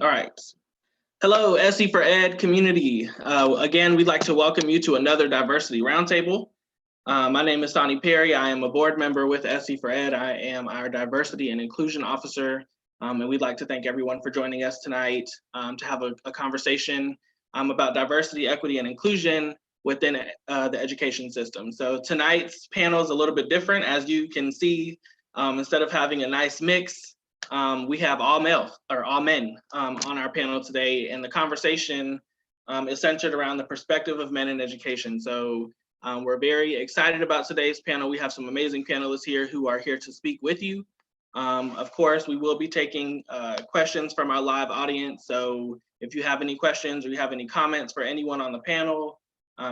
All right. Hello, SE for Ed community. Again, we'd like to welcome you to another Diversity Roundtable. My name is Sonny Perry. I am a board member with SE for Ed. I am our Diversity and Inclusion Officer. And we'd like to thank everyone for joining us tonight to have a conversation about diversity, equity, and inclusion within the education system. So tonight's panel is a little bit different. As you can see, instead of having a nice mix, we have all men on our panel today, and the conversation is centered around the perspective of men in education. So we're very excited about today's panel. We have some amazing panelists here who are here to speak with you. Of course, we will be taking questions from our live audience. So if you have any questions or you have any comments for anyone on the panel,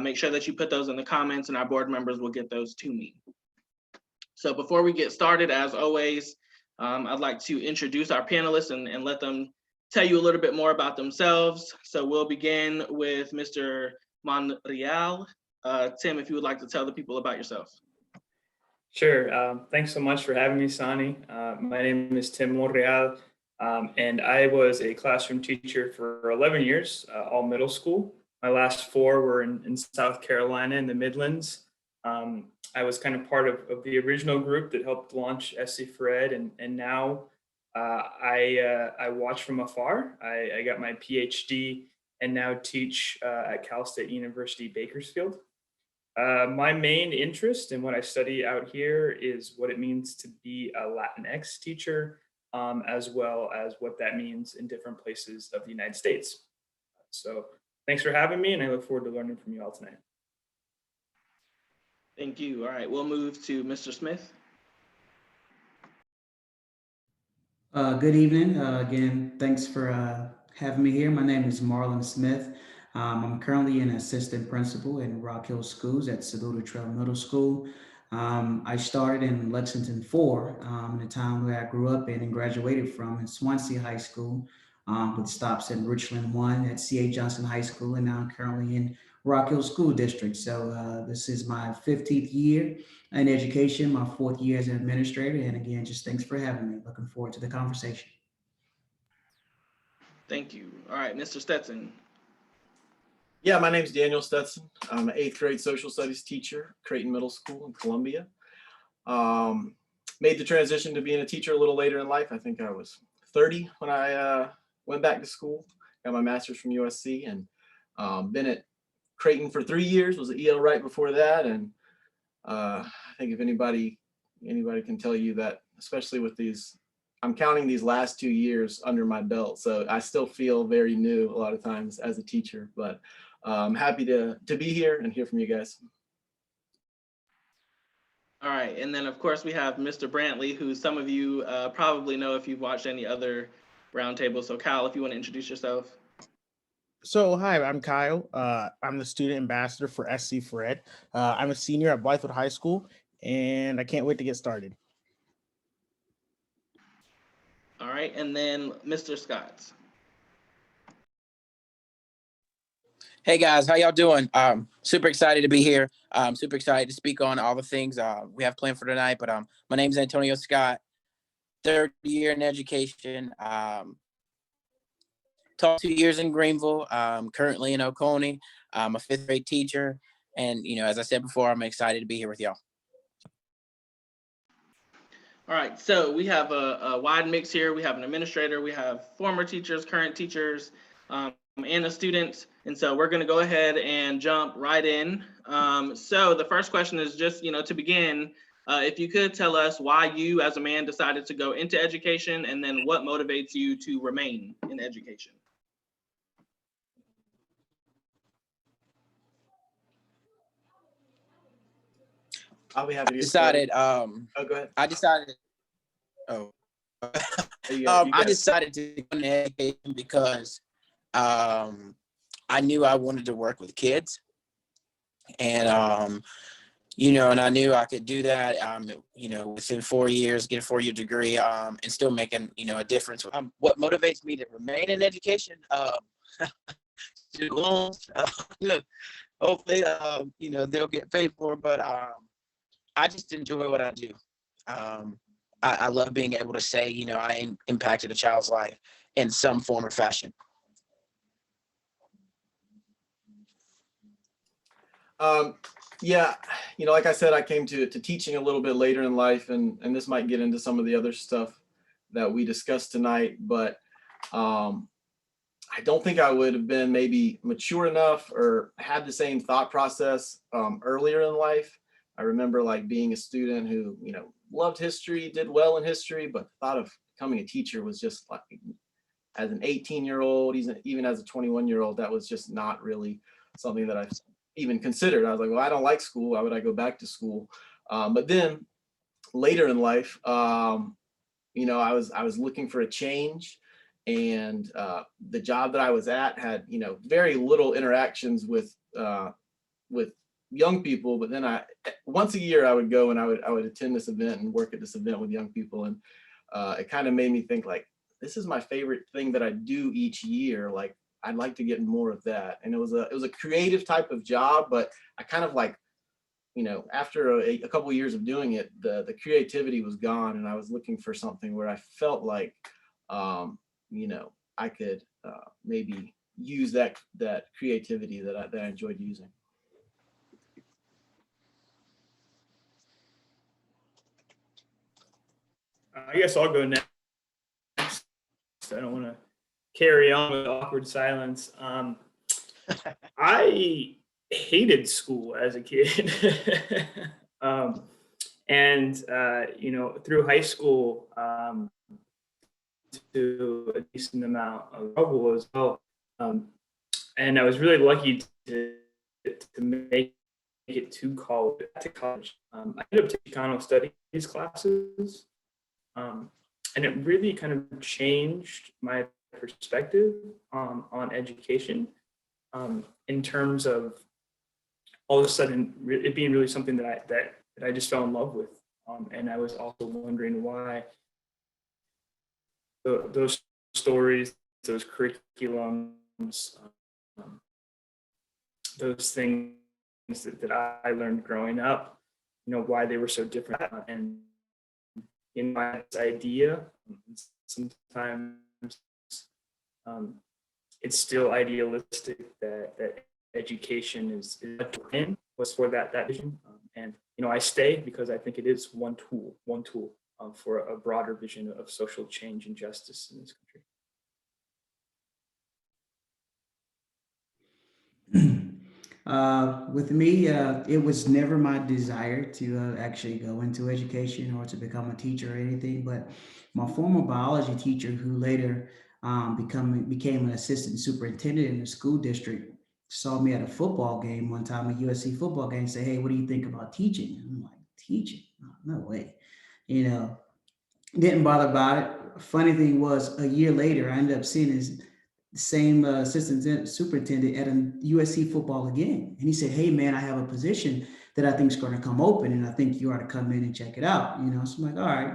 make sure that you put those in the comments and our board members will get those to me. So before we get started, as always, I'd like to introduce our panelists and let them tell you a little bit more about themselves. So we'll begin with Mr. Monreal. Tim, if you would like to tell the people about yourself. Sure. Thanks so much for having me, Sonny. My name is Tim Monreal, and I was a classroom teacher for 11 years, all middle school. My last 4 were in South Carolina in the Midlands. I was kind of part of the original group that helped launch SC for Ed, and now I watch from afar. I got my PhD and now teach at Cal State University, Bakersfield. My main interest in what I study out here is what it means to be a Latinx teacher, as well as what that means in different places of the United States. So thanks for having me, and I look forward to learning from you all tonight. Thank you. All right, we'll move to Mr. Smith. Good evening. Again, thanks for having me here. My name is Marlon Smith. I'm currently an assistant principal in Rock Hill Schools at Saluda Trail Middle School. I started in Lexington 4, in the town where I grew up in and graduated from, in Swansea High School, with stops in Richland 1 at C.A. Johnson High School, and now I'm currently in Rock Hill School District. So this is my 15th year in education, my 4th year as an administrator. And again, just thanks for having me. Looking forward to the conversation. Thank you. All right, Mr. Stetson. Yeah, my name is Daniel Stetson. I'm an 8th grade social studies teacher, Creighton Middle School in Columbia. Made the transition to being a teacher a little later in life. I think I was 30 when I went back to school, got my master's from USC, and been at Creighton for 3 years, was at EL right before that. And I think if anybody can tell you that, especially with these, I'm counting these last 2 years under my belt. So I still feel very new a lot of times as a teacher, but I'm happy to be here and hear from you guys. All right, and then of course we have Mr. Brantley, who some of you probably know if you've watched any other roundtables. So Kyle, if you want to introduce yourself. So hi, I'm Kyle. I'm the student ambassador for SC for Ed. I'm a senior at Blythewood High School, and I can't wait to get started. All right, and then Mr. Scott. Hey guys, how y'all doing? Super excited to be here. Super excited to speak on all the things we have planned for tonight. But my name is Antonio Scott, 3rd year in education. Taught 2 years in Greenville. Currently in Oconee. I'm a 5th grade teacher, and as I said before, I'm excited to be here with y'all. All right, so we have a wide mix here. We have an administrator, we have former teachers, current teachers, and a student. And so we're going to go ahead and jump right in. So the first question is just, to begin, if you could tell us why you as a man decided to go into education, and then what motivates you to remain in education. I'll be happy to decided. Oh, go ahead. I decided. Oh. I decided to go into education because I knew I wanted to work with kids, and and I knew I could do that. Within 4 years, get a 4-year degree, and still making a difference. What motivates me to remain in education? Student loans. Hopefully, they'll get paid for. But I just enjoy what I do. I love being able to say, I impacted a child's life, in some form or fashion. Yeah, like I said, I came to teaching a little bit later in life, and this might get into some of the other stuff that we discussed tonight, but I don't think I would have been maybe mature enough or had the same thought process earlier in life. I remember like being a student who, loved history, did well in history, but the thought of becoming a teacher was just like, as an 18-year-old, even as a 21-year-old, that was just not really something that I even considered. I was like, well, I don't like school. Why would I go back to school? But then later in life, I was looking for a change, and the job that I was at had, very little interactions with young people. But then once a year I would go and I would attend this event and work at this event with young people, and it kind of made me think like, this is my favorite thing that I do each year. Like, I'd like to get more of that. And it was a creative type of job, but I kind of like, after a couple of years of doing it, the creativity was gone, and I was looking for something where I felt like, I could maybe use that creativity that I enjoyed using. I guess I'll go next. I don't want to carry on with awkward silence. I hated school as a kid. And through high school, to a decent amount of trouble as well. And I was really lucky to make it to college. I ended up taking Chicano studies classes. And it really kind of changed my perspective on education, in terms of all of a sudden it being really something that I just fell in love with. And I was also wondering why those stories, those curriculums, those things that I learned growing up, why they were so different. And in my idea, sometimes it's still idealistic that education is was for that vision. And I stay because I think it is one tool for a broader vision of social change and justice in this country. With me, it was never my desire to actually go into education or to become a teacher or anything, but my former biology teacher, who later became an assistant superintendent in the school district, saw me at a football game one time, a USC football game, and said, "Hey, what do you think about teaching?" I'm like, "Teaching? No way." Didn't bother about it. Funny thing was, a year later, I ended up seeing his same assistant superintendent at a USC football again. And he said, "Hey, man, I have a position that I think is going to come open, and I think you ought to come in and check it out." So I'm like, all right,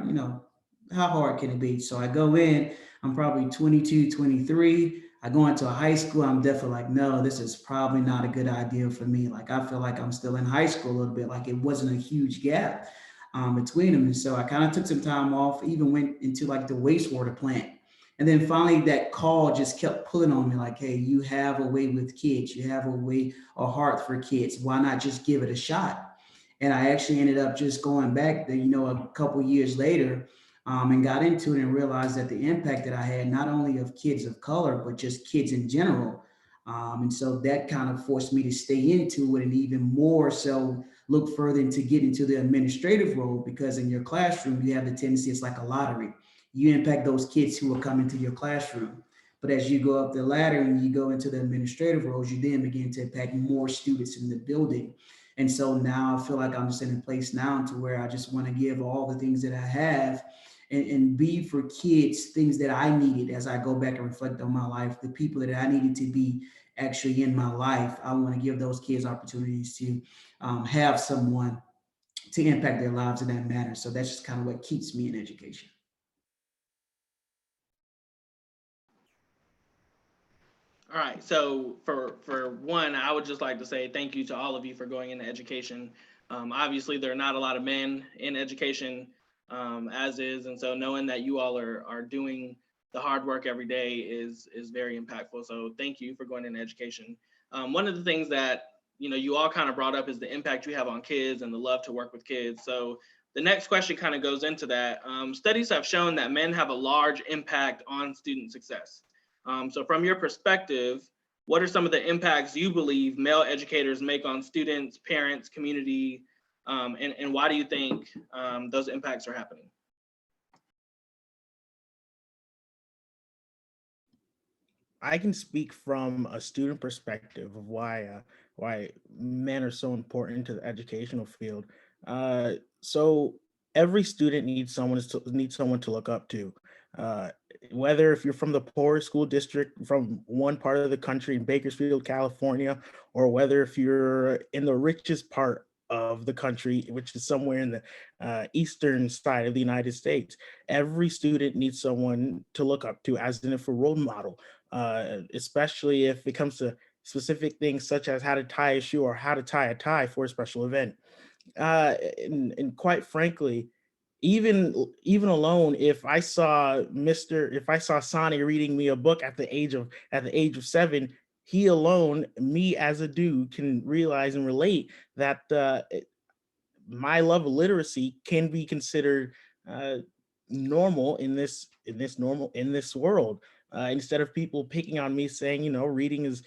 how hard can it be? So I go in, I'm probably 22, 23. I go into a high school. I'm definitely like, no, this is probably not a good idea for me. Like, I feel like I'm still in high school a little bit. Like, it wasn't a huge gap between them. And so I kind of took some time off, even went into like the wastewater plant. And then finally that call just kept pulling on me like, hey, you have a way with kids. You have a heart for kids. Why not just give it a shot? And I actually ended up just going back there, a couple years later, and got into it and realized that the impact that I had, not only of kids of color, but just kids in general. And so that kind of forced me to stay into it, and even more so look further into getting into the administrative role, because in your classroom, you have the tendency, it's like a lottery. You impact those kids who will come into your classroom. But as you go up the ladder and you go into the administrative roles, you then begin to impact more students in the building. And so now I feel like I'm just in a place now to where I just want to give all the things that I have and be for kids things that I needed as I go back and reflect on my life, the people that I needed to be actually in my life. I want to give those kids opportunities to have someone to impact their lives in that manner. So that's just kind of what keeps me in education. All right, so for one, I would just like to say thank you to all of you for going into education. Obviously, there are not a lot of men in education as is, and so knowing that you all are doing the hard work every day is very impactful. So thank you for going into education. One of the things that you all kind of brought up is the impact you have on kids and the love to work with kids. So the next question kind of goes into that. Studies have shown that men have a large impact on student success. So from your perspective, what are some of the impacts you believe male educators make on students, parents, community, and why do you think those impacts are happening? I can speak from a student perspective of why men are so important to the educational field. So every student needs someone to look up to. Uh, Whether if you're from the poorest school district from one part of the country in Bakersfield, California, or whether if you're in the richest part of the country, which is somewhere in the eastern side of the United States, every student needs someone to look up to as a role model, especially if it comes to specific things such as how to tie a shoe or how to tie a tie for a special event. And quite frankly, even alone, if I saw Sonny reading me a book at the age of 7, he alone, me as a dude, can realize and relate that my love of literacy can be considered uh, normal in this world. Instead of people picking on me saying, reading is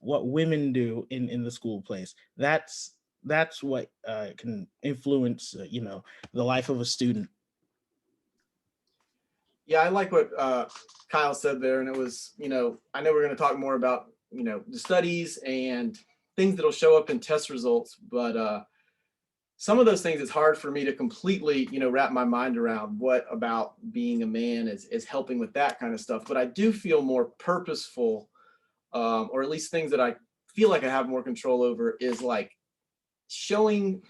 what women do in the school place. That's what can influence the life of a student. Yeah, I like what Kyle said there, and it was, I know we're going to talk more about, the studies and things that'll show up in test results, but some of those things it's hard for me to completely, wrap my mind around what about being a man is helping with that kind of stuff. But I do feel more purposeful, or at least things that I feel like I have more control over is like showing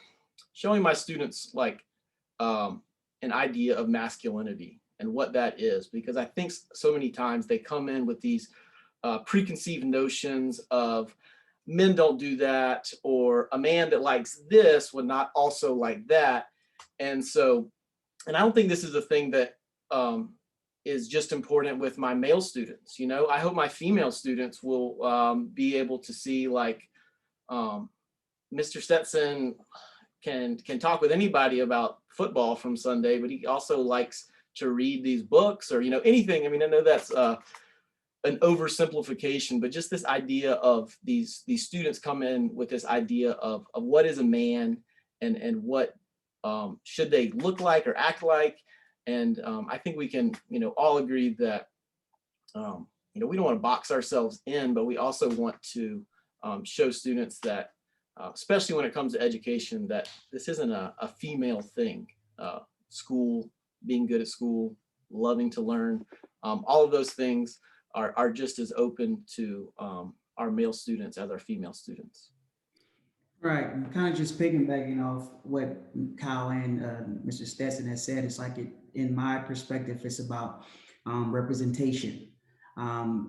my students like an idea of masculinity and what that is, because I think so many times they come in with these preconceived notions of men don't do that, or a man that likes this would not also like that. And so, and I don't think this is a thing that is just important with my male students. I hope my female students will be able to see like Mr. Stetson can talk with anybody about football from Sunday, but he also likes to read these books or anything. I mean, I know that's an oversimplification, but just this idea of these students come in with this idea of what is a man and what should they look like or act like. And I think we can all agree that we don't want to box ourselves in, but we also want to show students that especially when it comes to education, that this isn't a female thing. School, being good at school, loving to learn, all of those things are just as open to our male students as our female students. Right, and kind of just piggybacking off what Kyle and Mr. Stetson has said, it's like in my perspective, it's about representation.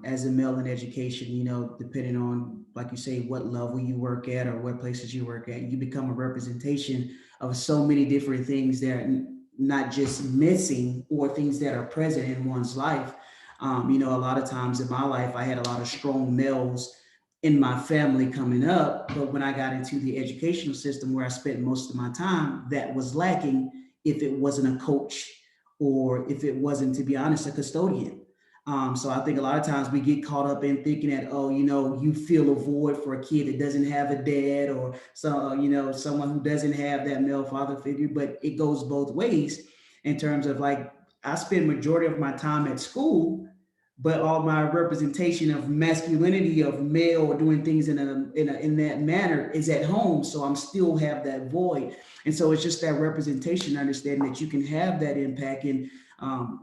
As a male in education, depending on, like you say, what level you work at or what places you work at, you become a representation of so many different things that are not just missing or things that are present in one's life. A lot of times in my life, I had a lot of strong males in my family coming up, but when I got into the educational system where I spent most of my time, that was lacking if it wasn't a coach or if it wasn't, to be honest, a custodian. So I think a lot of times we get caught up in thinking that, you feel a void for a kid that doesn't have a dad or someone who doesn't have that male father figure, but it goes both ways in terms of like, I spend majority of my time at school, but all my representation of masculinity of male doing things in that manner is at home. So I'm still have that void. And so it's just that representation, understanding that you can have that impact, and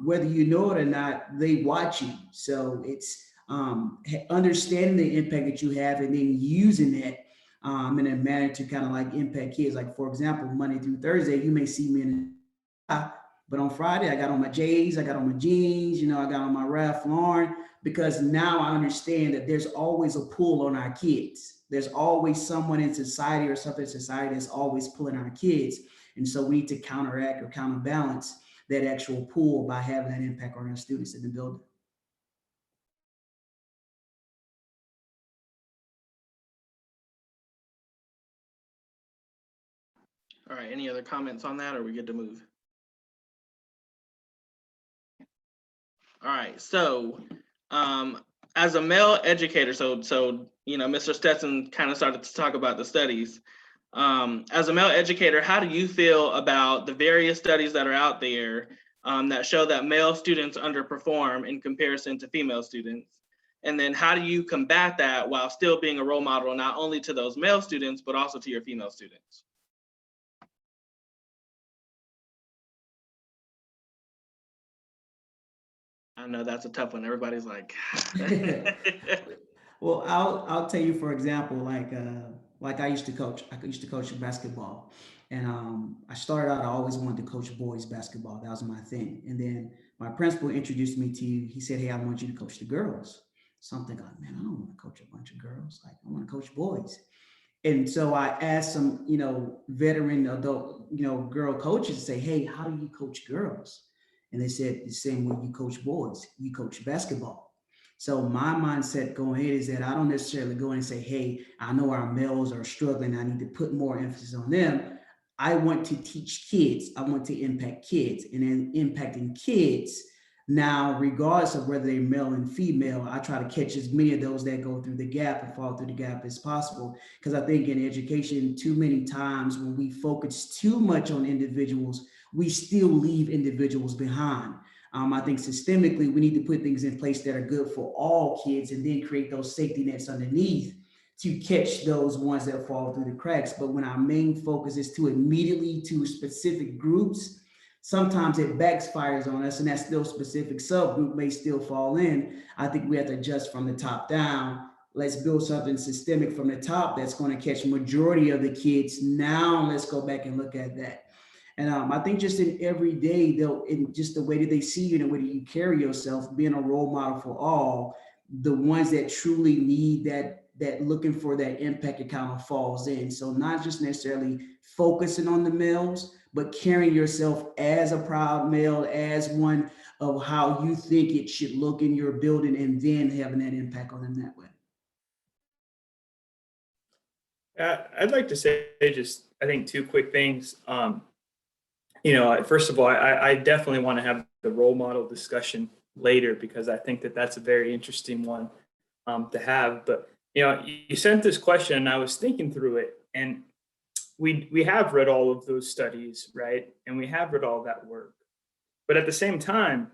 whether you know it or not, they watch you. So it's understanding the impact that you have and then using it in a manner to kind of like impact kids. Like, for example, Monday through Thursday, you may see me in but on Friday, I got on my J's, I got on my jeans, I got on my Ralph Lauren, because now I understand that there's always a pull on our kids. There's always someone in society or something in society that's always pulling our kids. And so we need to counteract or counterbalance that actual pool by having that impact on our students in the building. All right, any other comments on that, or are we good to move? All right, so as a male educator, so Mr. Stetson kind of started to talk about the studies. As a male educator, how do you feel about the various studies that are out there that show that male students underperform in comparison to female students? And then how do you combat that while still being a role model, not only to those male students, but also to your female students? I know that's a tough one. Everybody's like, Well, I'll tell you, for example, like I used to coach. I used to coach basketball, and I started out. I always wanted to coach boys basketball. That was my thing. And then my principal introduced me to you. He said, "Hey, I want you to coach the girls." So I'm thinking, man, I don't want to coach a bunch of girls. Like, I want to coach boys. And so I asked some, veteran adult, girl coaches, say, "Hey, how do you coach girls?" And they said the same way you coach boys. You coach basketball. So my mindset going ahead is that I don't necessarily go in and say, "Hey, I know our males are struggling. I need to put more emphasis on them." I want to teach kids. I want to impact kids, and in impacting kids. Now, regardless of whether they're male and female, I try to catch as many of those that go through the gap and fall through the gap as possible. Because I think in education, too many times when we focus too much on individuals, we still leave individuals behind. I think systemically, we need to put things in place that are good for all kids and then create those safety nets underneath to catch those ones that fall through the cracks. But when our main focus is to immediately to specific groups, sometimes it backfires on us, and that still specific subgroup may still fall in. I think we have to adjust from the top down. Let's build something systemic from the top that's going to catch majority of the kids. Now let's go back and look at that. And I think just in every day, though, in just the way that they see you and the way that you carry yourself, being a role model for all, the ones that truly need that looking for that impact, it kind of falls in. So not just necessarily focusing on the males, but carrying yourself as a proud male, as one of how you think it should look in your building, and then having that impact on them that way. I'd like to say just, I think, two quick things. First of all, I definitely want to have the role model discussion later, because I think that that's a very interesting one to have. But, you sent this question and I was thinking through it, and we have read all of those studies, right? And we have read all that work. But at the same time,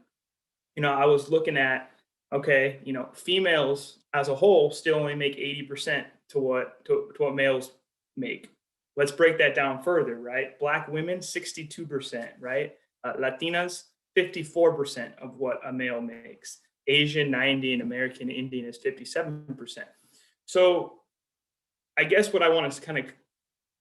I was looking at, okay, females as a whole still only make 80% to what males make. Let's break that down further, right? Black women, 62%, right? Latinas, 54% of what a male makes. Asian, 90, and American Indian is 57%. So I guess what I want to kind of,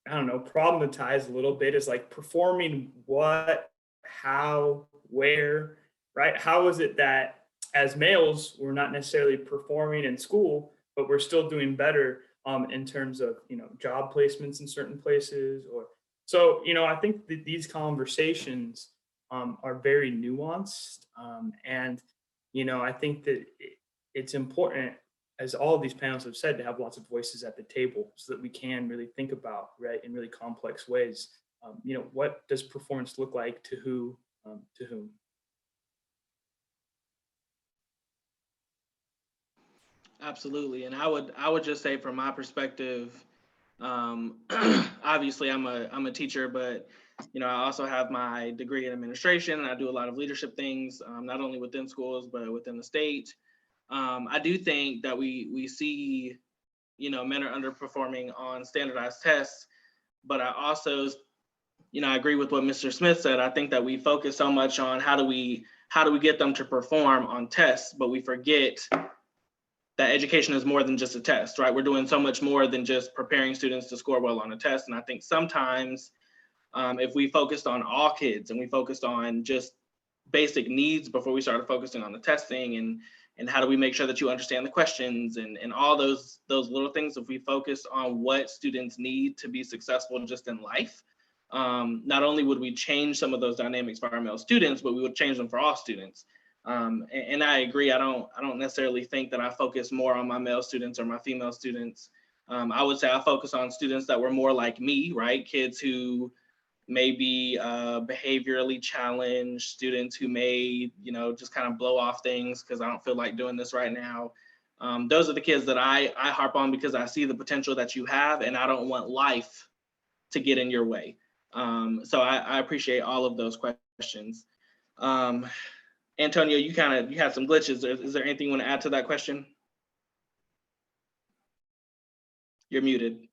problematize a little bit is like performing what, how, where, right? How is it that as males, we're not necessarily performing in school, but we're still doing better in terms of, job placements in certain places? Or so, I think that these conversations are very nuanced. And, I think that it's important, as all of these panels have said, to have lots of voices at the table so that we can really think about, right, in really complex ways, what does performance look like to who, to whom? Absolutely. And I would just say from my perspective, obviously I'm a teacher, but I also have my degree in administration, and I do a lot of leadership things, not only within schools, but within the state. I do think that we see, men are underperforming on standardized tests, but I also, I agree with what Mr. Smith said. I think that we focus so much on how do we get them to perform on tests, but we forget that education is more than just a test, right? We're doing so much more than just preparing students to score well on a test. And I think sometimes if we focused on all kids and we focused on just basic needs before we started focusing on the testing and how do we make sure that you understand the questions and all those little things, if we focus on what students need to be successful just in life, not only would we change some of those dynamics for our male students, but we would change them for all students. And I agree. I don't necessarily think that I focus more on my male students or my female students. I would say I focus on students that were more like me, right? Kids who may be behaviorally challenged, students who may, just kind of blow off things because I don't feel like doing this right now. Those are the kids that I harp on because I see the potential that you have, and I don't want life to get in your way. So I appreciate all of those questions. Antonio, you had some glitches. Is there anything you want to add to that question? You're muted.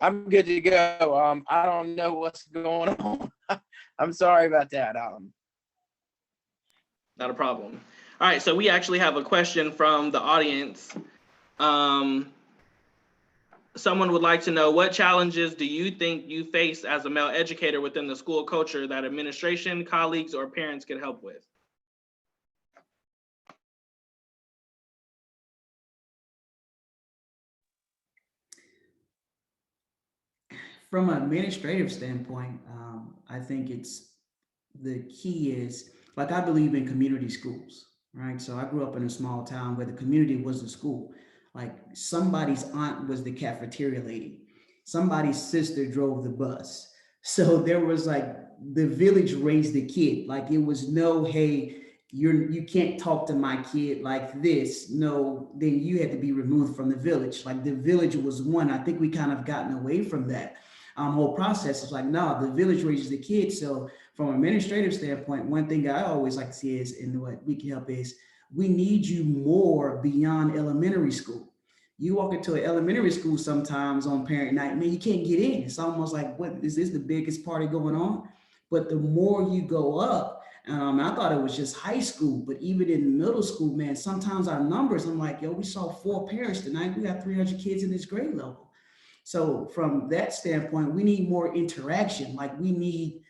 I'm good to go. I don't know what's going on. I'm sorry about that. Not a problem. All right, so we actually have a question from the audience. Someone would like to know, what challenges do you think you face as a male educator within the school culture that administration, colleagues, or parents could help with? From an administrative standpoint, I think the key is, like, I believe in community schools, right? So I grew up in a small town where the community was the school. Like, somebody's aunt was the cafeteria lady, somebody's sister drove the bus. So there was like, the village raised the kid. Like, it was no, hey, you can't talk to my kid like this. No, then you had to be removed from the village. Like, the village was one. I think we kind of gotten away from that whole process. Is like, no, the village raises the kids. So from an administrative standpoint, one thing I always like to see is, and what we can help is, we need you more beyond elementary school. You walk into an elementary school sometimes on parent night, man, you can't get in. It's almost like, what is this, the biggest party going on? But the more you go up, I thought it was just high school, but even in middle school, man, sometimes our numbers, I'm like, yo, we saw 4 parents tonight. We got 300 kids in this grade level. So from that standpoint, we need more interaction. Like, we need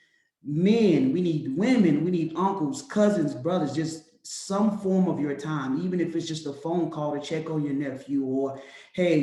men, we need women, we need uncles, cousins, brothers, just some form of your time, even if it's just a phone call to check on your nephew, or, hey,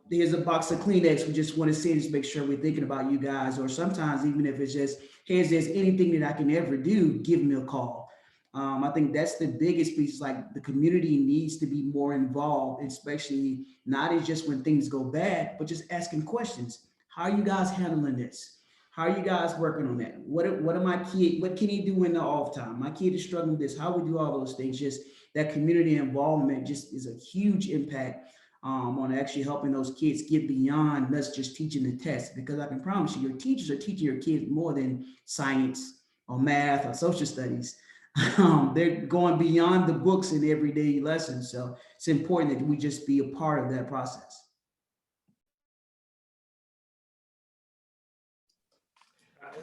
here's a box of Kleenex. We just want to see, just make sure we're thinking about you guys. Or sometimes, even if it's just, hey, if there's anything that I can ever do, give me a call. I think that's the biggest piece. Like, the community needs to be more involved, especially not as just when things go bad, but just asking questions. How are you guys handling this? How are you guys working on that? What can he do in the off time? My kid is struggling with this. How we do all those things? Just that community involvement just is a huge impact on actually helping those kids get beyond us just teaching the test. Because I can promise you, your teachers are teaching your kids more than science or math or social studies. They're going beyond the books in everyday lessons. So it's important that we just be a part of that process.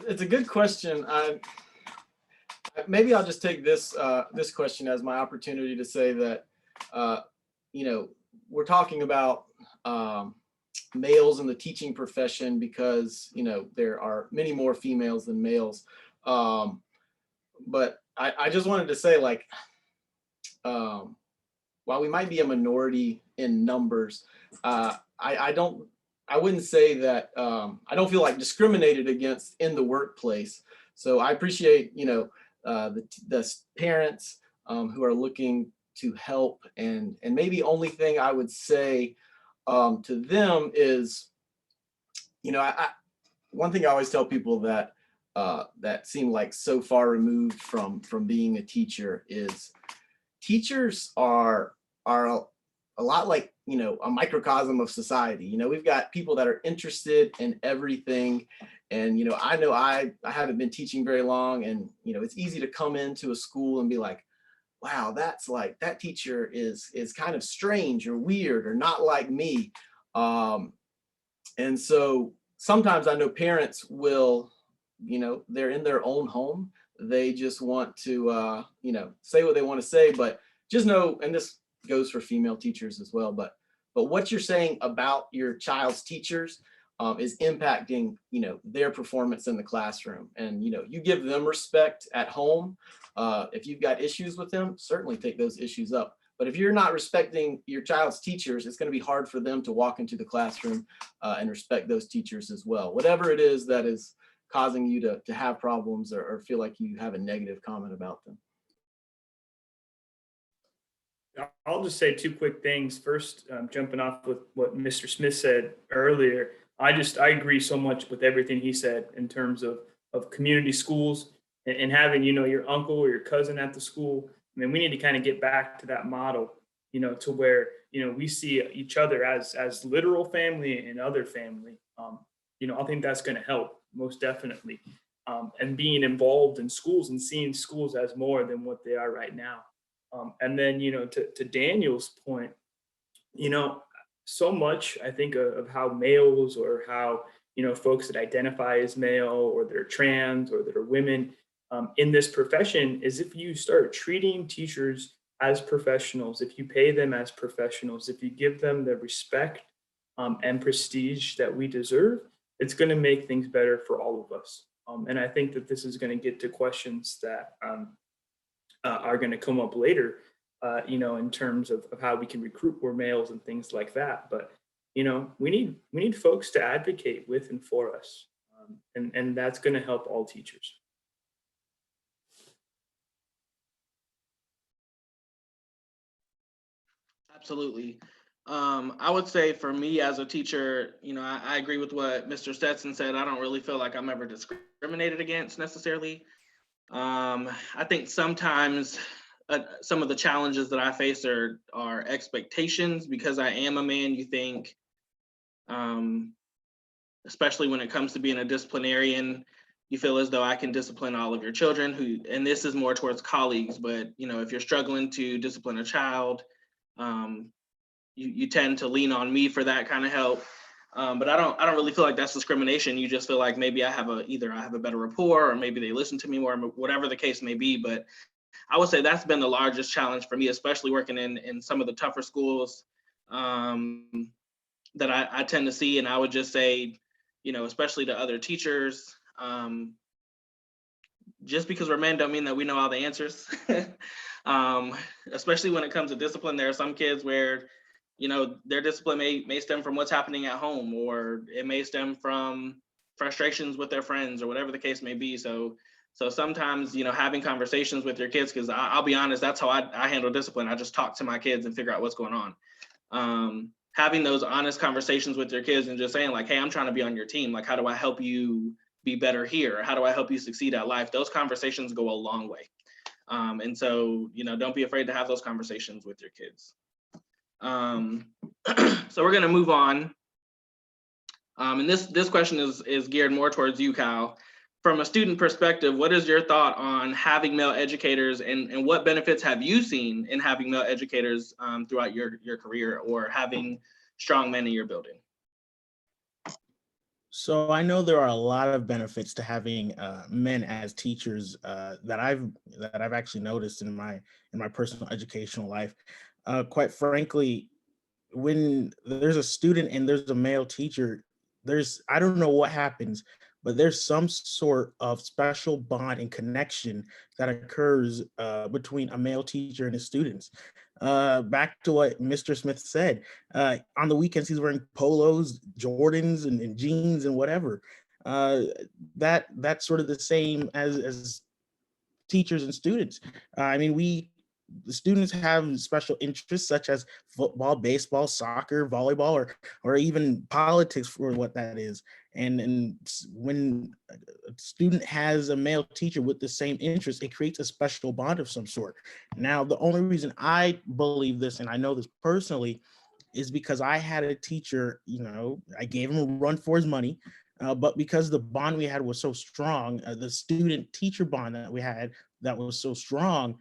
It's a good question. Maybe I'll just take this question as my opportunity to say that, we're talking about males in the teaching profession because, there are many more females than males. But I just wanted to say, like, while we might be a minority in numbers, I wouldn't say that I don't feel like discriminated against in the workplace. So I appreciate, the parents who are looking to help, and maybe only thing I would say to them is, one thing I always tell people that that seem like so far removed from being a teacher is, teachers are a lot like, a microcosm of society. We've got people that are interested in everything. And, I know I haven't been teaching very long, and, it's easy to come into a school and be like, wow, that's like, that teacher is kind of strange or weird or not like me. And so sometimes I know parents will, they're in their own home. They just want to, say what they want to say, but just know, and this goes for female teachers as well, but what you're saying about your child's teachers is impacting, their performance in the classroom. And, you give them respect at home. If you've got issues with them, certainly take those issues up But if you're not respecting your child's teachers, it's going to be hard for them to walk into the classroom and respect those teachers as well. Whatever it is that is causing you to have problems or feel like you have a negative comment about them. I'll just say two quick things. First, jumping off with what Mr. Smith said earlier, I agree so much with everything he said in terms of community schools and having, your uncle or your cousin at the school. I mean, we need to kind of get back to that model, to where, we see each other as literal family and other family. I think that's going to help most definitely. And being involved in schools and seeing schools as more than what they are right now. And then, to Daniel's point, so much I think of how males or how, folks that identify as male or that are trans or that are women in this profession is if you start treating teachers as professionals, if you pay them as professionals, if you give them the respect and prestige that we deserve, it's going to make things better for all of us. And I think that this is going to get to questions that are going to come up later, in terms of how we can recruit more males and things like that. But, we need folks to advocate with and for us. And that's going to help all teachers. Absolutely. I would say for me as a teacher, I agree with what Mr. Stetson said. I don't really feel like I'm ever discriminated against necessarily. I think sometimes some of the challenges that I face are expectations. Because I am a man, you think, especially when it comes to being a disciplinarian, you feel as though I can discipline all of your children and this is more towards colleagues, but if you're struggling to discipline a child, you tend to lean on me for that kind of help. But I don't really feel like that's discrimination. You just feel like maybe either I have a better rapport or maybe they listen to me more, whatever the case may be. But I would say that's been the largest challenge for me, especially working in some of the tougher schools that I tend to see. And I would just say, especially to other teachers, just because we're men don't mean that we know all the answers. Especially when it comes to discipline, there are some kids where, their discipline may stem from what's happening at home, or it may stem from frustrations with their friends or whatever the case may be. So sometimes, having conversations with your kids, because I'll be honest, that's how I handle discipline. I just talk to my kids and figure out what's going on. Having those honest conversations with your kids and just saying like, hey, I'm trying to be on your team. Like, how do I help you be better here? How do I help you succeed at life? Those conversations go a long way. And so, don't be afraid to have those conversations with your kids. So we're going to move on. And this question is geared more towards you, Kyle. From a student perspective, what is your thought on having male educators, and what benefits have you seen in having male educators throughout your career, or having strong men in your building? So I know there are a lot of benefits to having men as teachers that I've actually noticed in my personal educational life. Quite frankly, when there's a student and there's a male teacher, I don't know what happens, but there's some sort of special bond and connection that occurs between a male teacher and his students. Back to what Mr. Smith said, on the weekends he's wearing polos, Jordans, and jeans and whatever. That's sort of the same as teachers and students. The students have special interests such as football, baseball, soccer, volleyball, or even politics, for what that is. And when a student has a male teacher with the same interest, it creates a special bond of some sort. Now, the only reason I believe this, and I know this personally, is because I had a teacher, I gave him a run for his money, but because the bond we had was so strong, the student-teacher bond that we had that was so strong,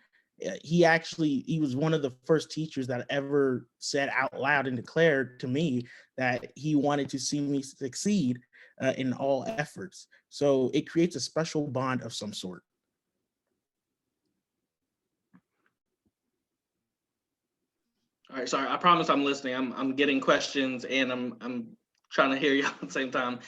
he was one of the first teachers that ever said out loud and declared to me that he wanted to see me succeed in all efforts. So it creates a special bond of some sort. All right, sorry, I promise I'm listening. I'm getting questions and I'm trying to hear you at the same time.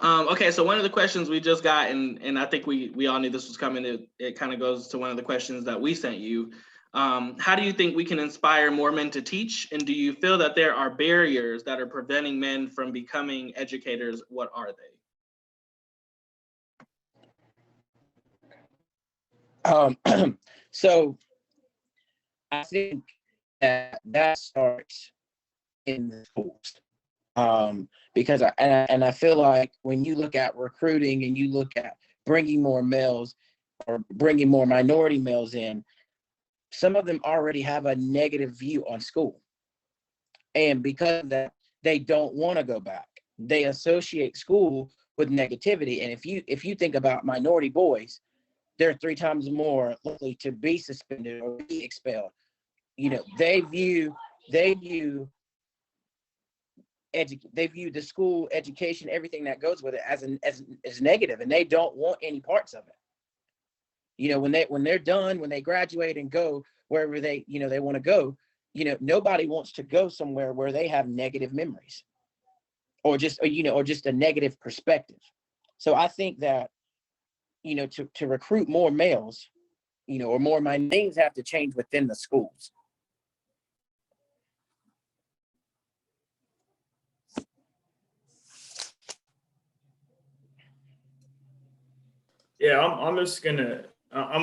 Okay, so one of the questions we just got, and I think we all knew this was coming, it kind of goes to one of the questions that we sent you. How do you think we can inspire more men to teach? And do you feel that there are barriers that are preventing men from becoming educators? What are they? So I think that starts in the schools. Because I feel like when you look at recruiting and you look at bringing more males or bringing more minority males in, some of them already have a negative view on school. And because of that, they don't want to go back. They associate school with negativity. And if you think about minority boys, they're 3 times more likely to be suspended or be expelled. They view the school education, everything that goes with it as negative, and they don't want any parts of it. When they're done, when they graduate and go wherever they want to go, nobody wants to go somewhere where they have negative memories or just a negative perspective. So I think that, to recruit more males, or more things have to change within the schools. Yeah, I'm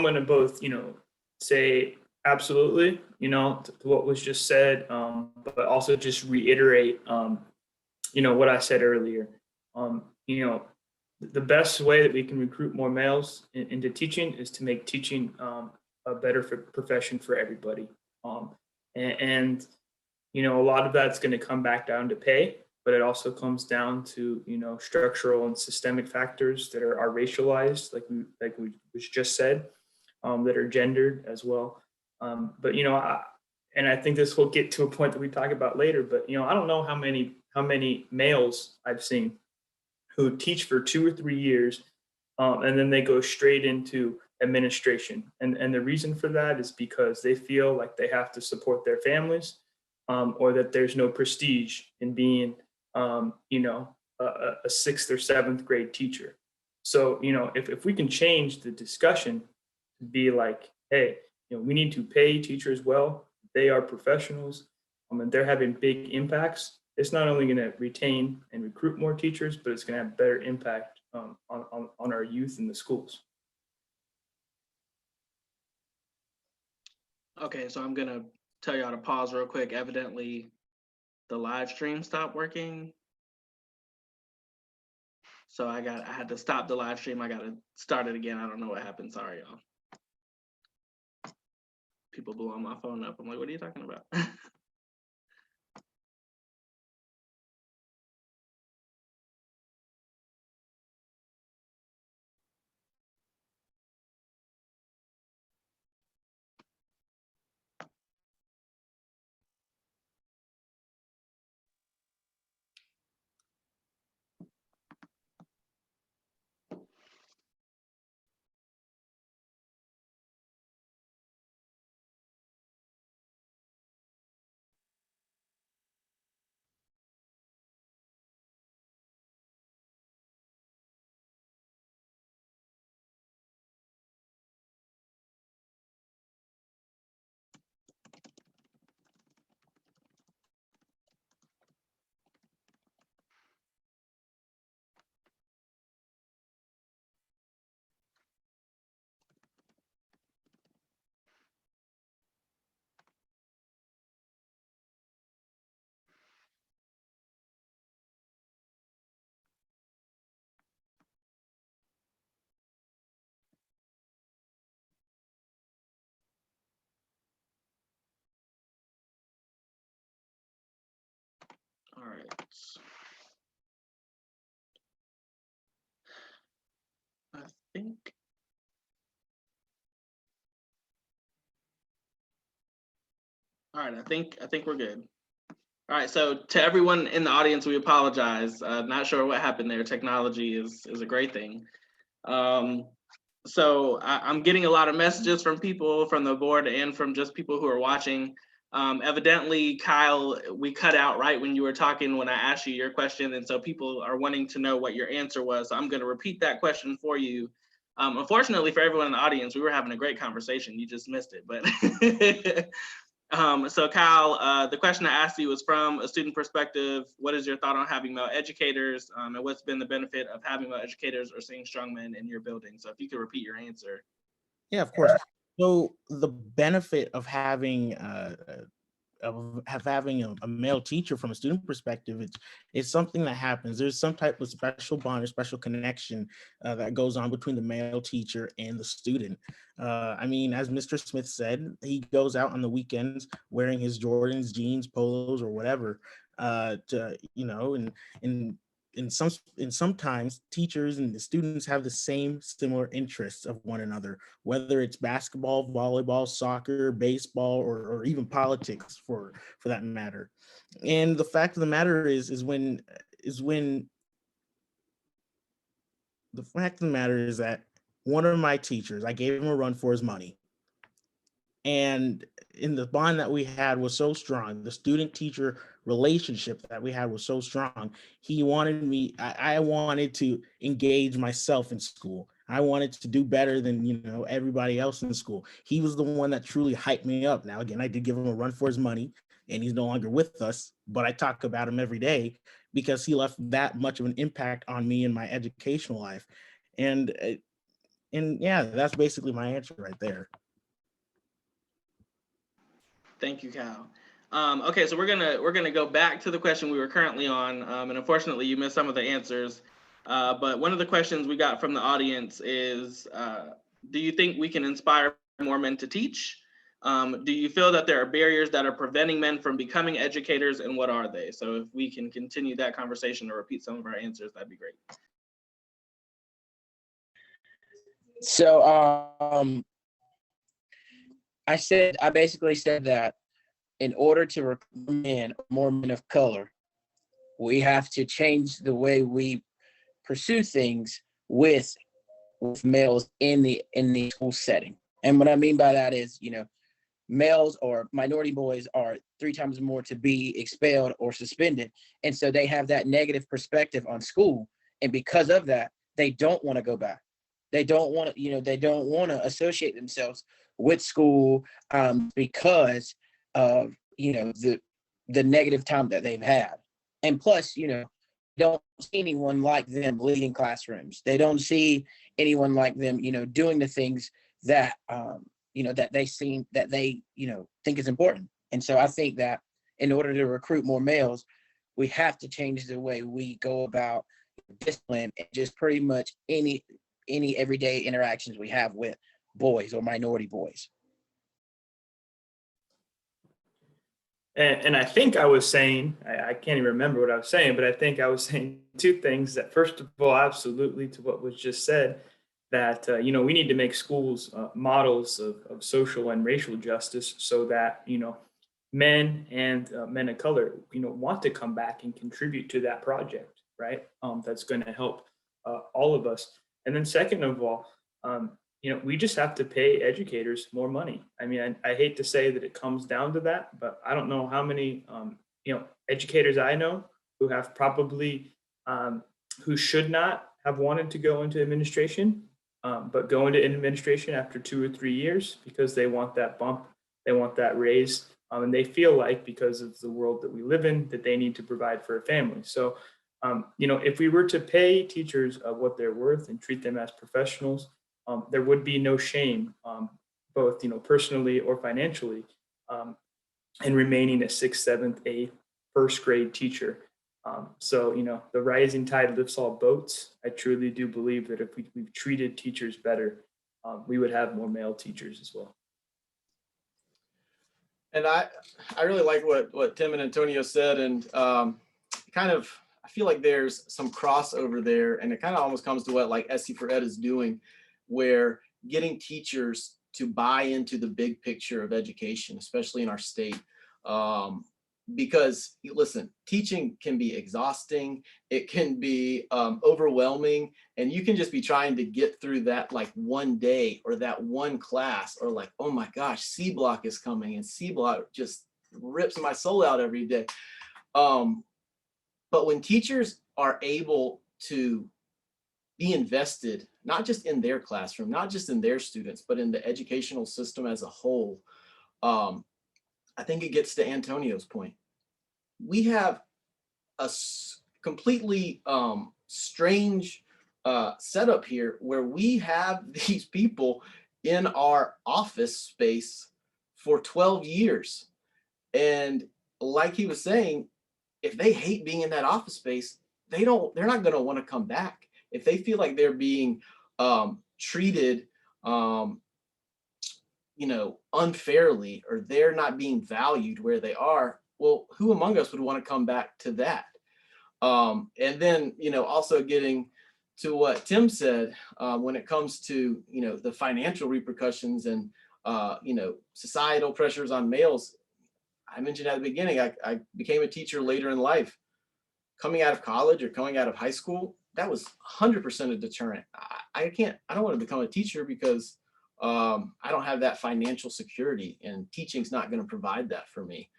gonna both, say absolutely, to what was just said, but also just reiterate, what I said earlier. The best way that we can recruit more males into teaching is to make teaching a better profession for everybody. And a lot of that's going to come back down to pay, but it also comes down to structural and systemic factors that are racialized, like we was just said, that are gendered as well. But I think this will get to a point that we talk about later. But I don't know how many males I've seen who teach for 2 or 3 years, and then they go straight into administration. And the reason for that is because they feel like they have to support their families, or that there's no prestige in being, a 6th or 7th grade teacher. So, if we can change the discussion to be like, hey, we need to pay teachers well. They are professionals, and they're having big impacts. It's not only going to retain and recruit more teachers, but it's going to have better impact on our youth in the schools. Okay, so I'm gonna tell y'all to pause real quick. Evidently, the live stream stopped working. So I had to stop the live stream. I got to start it again. I don't know what happened. Sorry, y'all. People blowing my phone up. I'm like, what are you talking about? All right. I think. All right, I think we're good. All right, so to everyone in the audience, we apologize. Not sure what happened there. Technology is a great thing. So I'm getting a lot of messages from people from the board and from just people who are watching. Evidently, Kyle, we cut out right when you were talking when I asked you your question, and so people are wanting to know what your answer was. So I'm going to repeat that question for you. Unfortunately for everyone in the audience, we were having a great conversation. You just missed it. But so Kyle, the question I asked you was from a student perspective. What is your thought on having male educators, and what's been the benefit of having male educators or seeing strong men in your building? So if you could repeat your answer. Yeah, of course. So the benefit of having a male teacher from a student perspective, it's something that happens. There's some type of special bond or special connection that goes on between the male teacher and the student. I mean, as Mr. Smith said, he goes out on the weekends wearing his Jordans, jeans, polos, or whatever, and sometimes teachers and the students have the same similar interests of one another, whether it's basketball, volleyball, soccer, baseball, or even politics for that matter. And the fact of the matter is when the fact of the matter is that one of my teachers, I gave him a run for his money. And in the bond that we had was so strong, the student teacher relationship that we had was so strong. He wanted me, I wanted to engage myself in school. I wanted to do better than, everybody else in school. He was the one that truly hyped me up. Now, again, I did give him a run for his money, and he's no longer with us, but I talk about him every day because he left that much of an impact on me in my educational life. And yeah, that's basically my answer right there. Thank you, Kyle. Okay, so we're gonna go back to the question we were currently on, and unfortunately you missed some of the answers. But one of the questions we got from the audience is, do you think we can inspire more men to teach? Do you feel that there are barriers that are preventing men from becoming educators, and what are they? So if we can continue that conversation or repeat some of our answers, that'd be great. So I basically said that in order to recruit more men of color, we have to change the way we pursue things with males in the school setting. And what I mean by that is, males or minority boys are 3 times more to be expelled or suspended. And so they have that negative perspective on school. And because of that, they don't want to go back. They don't want to, associate themselves with school because of, the negative time that they've had. And plus, don't see anyone like them leading classrooms. They don't see anyone like them, doing the things that, that they think is important. And so I think that in order to recruit more males, we have to change the way we go about discipline and just pretty much any everyday interactions we have with boys or minority boys. And I think I was saying, I can't even remember what I was saying, but I think I was saying 2 things. That first of all, absolutely to what was just said, that, we need to make schools models of social and racial justice so that, men and men of color, want to come back and contribute to that project, right? That's going to help all of us. And then second of all, we just have to pay educators more money. I mean, I hate to say that it comes down to that, but I don't know how many, educators I know who have probably, who should not have wanted to go into administration, but go into administration after 2 or 3 years because they want that bump, they want that raise, and they feel like because of the world that we live in that they need to provide for a family. So, if we were to pay teachers what they're worth and treat them as professionals, there would be no shame, both personally or financially, in remaining a 6th, 7th, 8th, 1st grade teacher. So the rising tide lifts all boats. I truly do believe that if we treated teachers better, we would have more male teachers as well. And I really like what Tim and Antonio said, and I feel like there's some crossover there, and it kind of almost comes to what like SC for Ed is doing, where getting teachers to buy into the big picture of education, especially in our state. Because listen, teaching can be exhausting, it can be overwhelming, and you can just be trying to get through that like one day or that one class, or like, oh my gosh, C block is coming, and C block just rips my soul out every day. But when teachers are able to be invested, not just in their classroom, not just in their students, but in the educational system as a whole. I think it gets to Antonio's point. We have a completely strange setup here where we have these people in our office space for 12 years. And like he was saying, if they hate being in that office space, they're not going to want to come back. If they feel like they're being treated unfairly, or they're not being valued where they are, well, who among us would want to come back to that? And then, also getting to what Tim said, when it comes to, the financial repercussions and, societal pressures on males. I mentioned at the beginning, I became a teacher later in life. Coming out of college or coming out of high school, that was 100% a deterrent. I don't want to become a teacher because I don't have that financial security, and teaching's not going to provide that for me.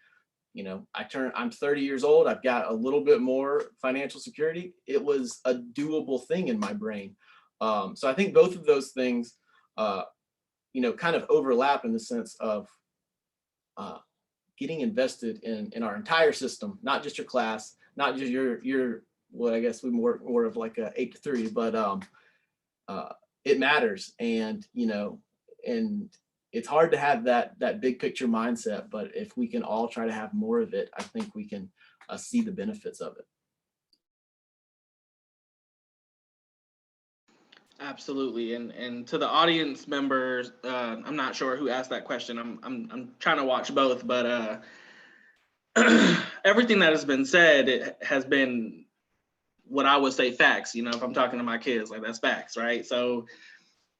I'm 30 years old. I've got a little bit more financial security. It was a doable thing in my brain. So I think both of those things, kind of overlap in the sense of getting invested in our entire system, not just your class, not just your well, I guess we more of like a 8 to 3, but it matters. And, and it's hard to have that big picture mindset, but if we can all try to have more of it, I think we can see the benefits of it. Absolutely. And to the audience members, I'm not sure who asked that question. I'm trying to watch both, but everything that has been said, it has been what I would say facts. If I'm talking to my kids, like, that's facts, right? So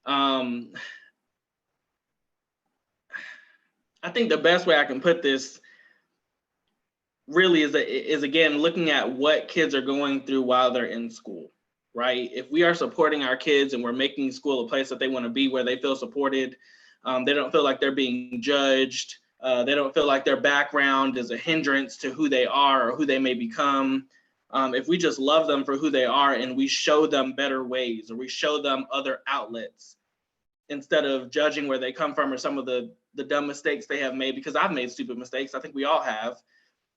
I think the best way I can put this really is again looking at what kids are going through while they're in school. Right? If we are supporting our kids and we're making school a place that they want to be, where they feel supported, they don't feel like they're being judged, they don't feel like their background is a hindrance to who they are or who they may become. If we just love them for who they are and we show them better ways, or we show them other outlets, instead of judging where they come from or some of the dumb mistakes they have made, because I've made stupid mistakes, I think we all have.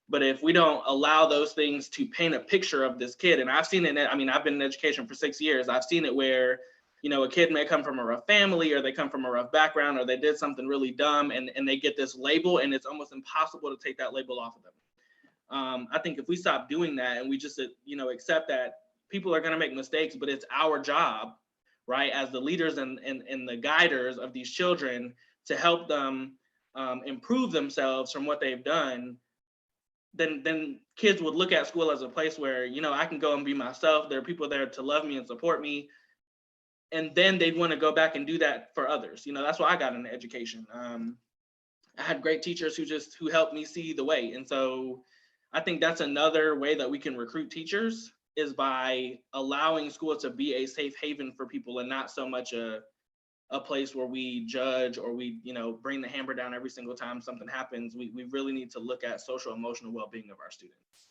But if we don't allow those things to paint a picture of this kid, and I've seen it, I've been in education for 6 years. I've seen it where, a kid may come from a rough family, or they come from a rough background, or they did something really dumb, and they get this label, and it's almost impossible to take that label off of them. I think if we stop doing that and we just, accept that people are going to make mistakes, but it's our job, right, as the leaders and the guiders of these children, to help them improve themselves from what they've done. Then kids would look at school as a place where, I can go and be myself. There are people there to love me and support me. And then they'd want to go back and do that for others. That's why I got into education. I had great teachers who helped me see the way. And so I think that's another way that we can recruit teachers, is by allowing school to be a safe haven for people, and not so much a place where we judge, or we, bring the hammer down every single time something happens. We really need to look at social emotional well-being of our students.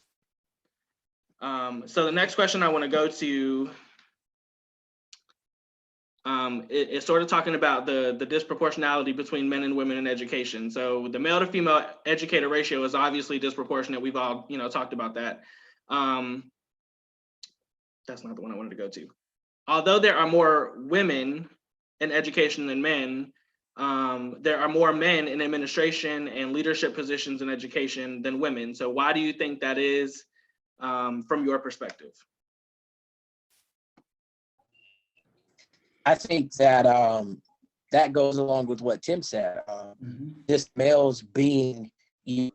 So the next question I want to go to, it's sort of talking about the disproportionality between men and women in education. So the male to female educator ratio is obviously disproportionate. We've all, talked about that. That's not the one I wanted to go to. Although there are more women in education than men, there are more men in administration and leadership positions in education than women. So why do you think that is, from your perspective? I think that that goes along with what Tim said. Just males being the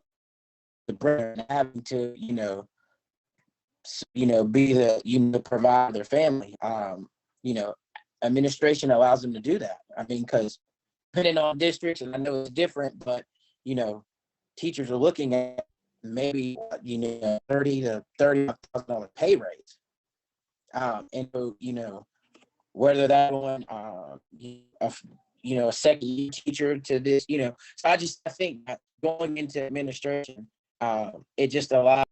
breadwinner, having to, be the provide their family. Administration allows them to do that. Because depending on districts, and I know it's different, but teachers are looking at maybe $30,000 to $35,000 pay raise, and so whether that one a second year teacher to this, so I think that going into administration, it just allows.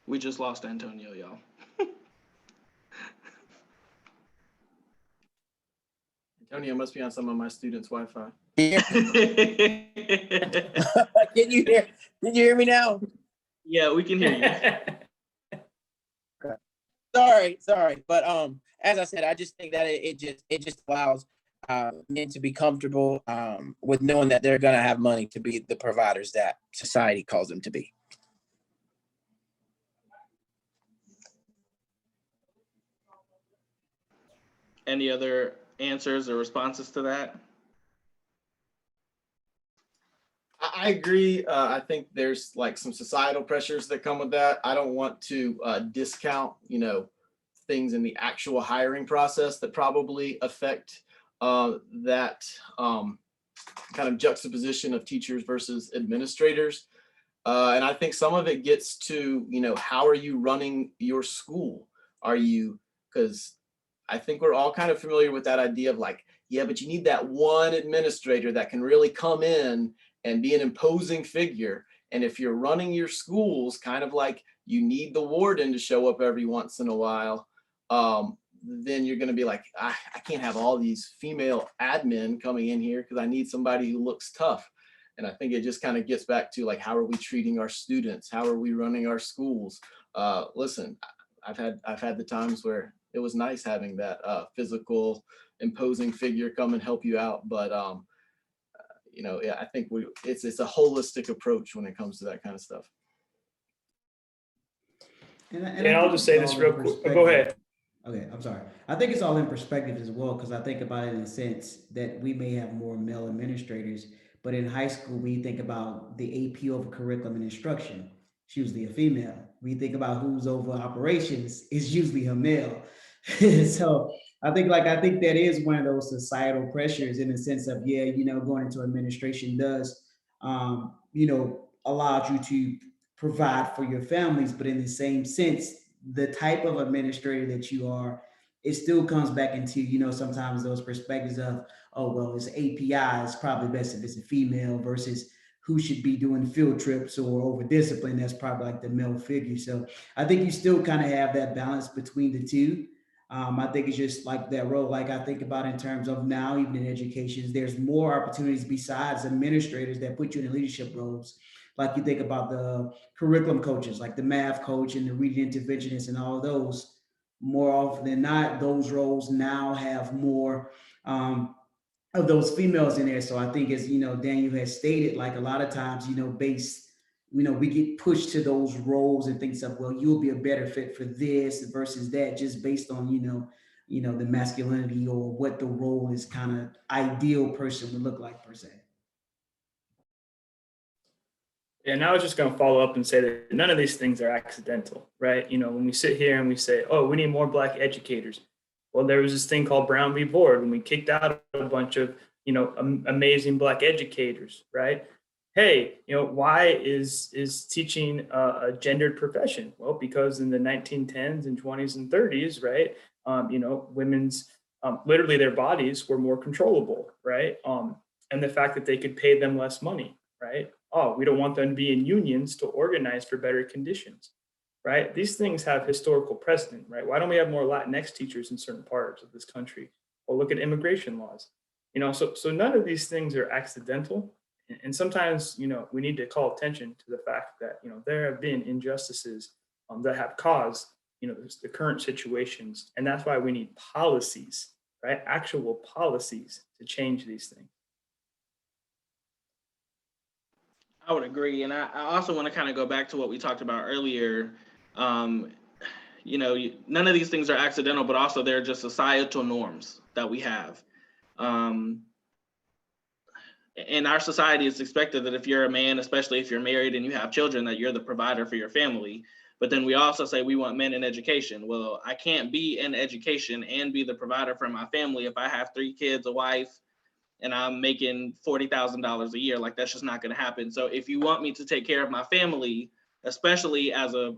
We just lost Antonio, y'all. Antonio must be on some of my students' Wi-Fi. Can you hear me now? Yeah, we can hear you. Sorry. But as I said, I just think that it just allows men to be comfortable with knowing that they're gonna have money to be the providers that society calls them to be. Any other answers or responses to that? I agree. I think there's like some societal pressures that come with that. I don't want to discount, things in the actual hiring process that probably affect that kind of juxtaposition of teachers versus administrators. And I think some of it gets to, how are you running your school? Because I think we're all kind of familiar with that idea of like, yeah, but you need that one administrator that can really come in and be an imposing figure. And if you're running your schools kind of like you need the warden to show up every once in a while, then you're going to be like, I can't have all these female admin coming in here because I need somebody who looks tough. And I think it just kind of gets back to like, how are we treating our students? How are we running our schools? Listen, I've had the times where it was nice having that physical imposing figure come and help you out. But yeah, I think it's a holistic approach when it comes to that kind of stuff. And I'll just say this real quick. Oh, go ahead. Okay, I'm sorry. I think it's all in perspective as well, because I think about it in the sense that we may have more male administrators, but in high school, when you think about the AP over curriculum and instruction, it's usually a female. When you think about who's over operations, it's usually a male. So I think that is one of those societal pressures in the sense of, going into administration does, allows you to provide for your families, but in the same sense, the type of administrator that you are, it still comes back into, sometimes those perspectives of, oh, well, it's API, it's probably best if it's a female versus who should be doing field trips or over discipline. That's probably like the male figure. So I think you still kind of have that balance between the two. I think it's just like that role, like I think about in terms of now, even in education, there's more opportunities besides administrators that put you in leadership roles. Like you think about the curriculum coaches, like the math coach and the reading interventionist and all of those. More often than not, those roles now have more of those females in there. So I think, as Daniel has stated, like a lot of times, we get pushed to those roles and things of, well, you'll be a better fit for this versus that, just based on the masculinity or what the role is kind of ideal person would look like per se. And I was just going to follow up and say that none of these things are accidental, right? When we sit here and we say, oh, we need more Black educators. Well, there was this thing called Brown v. Board when we kicked out a bunch of, amazing Black educators, right? Hey, why is teaching a gendered profession? Well, because in the 1910s and 20s and 30s, right, women's, literally their bodies were more controllable, right? And the fact that they could pay them less money, right? Oh, we don't want them to be in unions to organize for better conditions, right? These things have historical precedent, right? Why don't we have more Latinx teachers in certain parts of this country? Well, look at immigration laws. So none of these things are accidental. And sometimes, we need to call attention to the fact that, there have been injustices that have caused, the current situations. And that's why we need policies, right? Actual policies to change these things. I would agree. And I also want to kind of go back to what we talked about earlier. None of these things are accidental, but also they're just societal norms that we have. In our society, it's expected that if you're a man, especially if you're married and you have children, that you're the provider for your family. But then we also say we want men in education. Well, I can't be in education and be the provider for my family if I have 3 kids, a wife, and I'm making $40,000 a year. Like, that's just not going to happen. So if you want me to take care of my family, especially as a